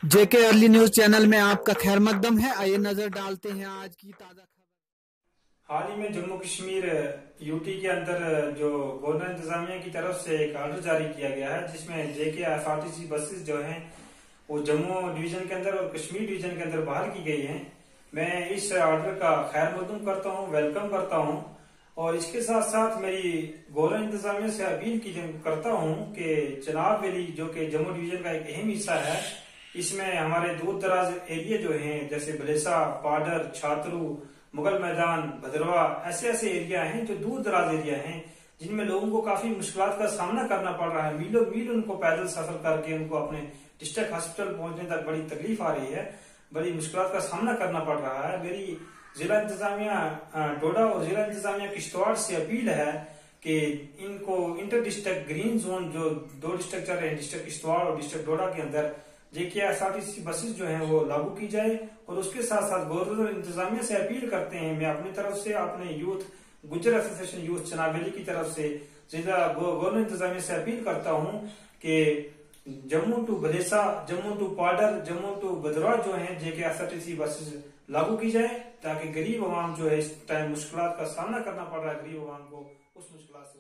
जेके early news channel में आपका खैर मकदम है। आइए नजर डालते हैं आज की ताजा खबर। हाल ही में जम्मू कश्मीर यूटी के अंदर जो गवर्नर इंतजामिया की तरफ से एक ऑर्डर जारी किया गया है, जिसमें जेके एसआरटीसी बसेस जो हैं वो जम्मू डिवीजन के अंदर और कश्मीर डिवीजन के अंदर बहाल की गई हैं। मैं इस ऑर्डर का खैर मकदम करता हूं, वेलकम करता हूं और इसके साथ साथ मेरी गवर्नर इंतजामिया से अपील करता हूं कि चिनाब वैली जो कि जम्मू डिवीजन का एक अहम हिस्सा है, इसमें हमारे दूर दराज एरिया जो हैं जैसे बलेसा, पाडर, छात्रू, मुगल मैदान, भद्रवा, ऐसे ऐसे एरिया हैं जो दूर दराज एरिया हैं जिनमें लोगों को काफी मुश्किलात का सामना करना पड़ रहा है। मीलों मील उनको पैदल सफर करके उनको अपने डिस्ट्रिक्ट हॉस्पिटल पहुंचने तक बड़ी तकलीफ आ रही है, बड़ी मुश्किलात का सामना करना पड़ रहा है। मेरी जिला इंतजामिया डोडा और जिला इंतजामिया किश्तवाड़ से अपील है कि इनको इंटर डिस्ट्रिक्ट ग्रीन जोन जो दो डिस्ट्रिक्ट चल रहे हैं, डिस्ट्रिक्ट किश्तवाड़ और डिस्ट्रिक्ट डोडा के अंदर जेके एसआरटीसी बसेस जो हैं वो लागू की जाए। और उसके साथ साथ गवर्नर इंतजामिया से अपील करते हैं, मैं अपनी तरफ से अपने youth Gujjar association youth Chenab valley की तरफ से जिला गवर्नर इंतजामिया से अपील करता हूं कि Jammu to Balesa, Jammu to Padar, Jammu to Bhadarwah जो है जेके एसआरटीसी बसेस लागू की जाए, ताकि गरीब आवाम जो है इस टाइम मुश्किलात का सामना करना पड़ रहा है, गरीब आवाम को उस मुश्किलात से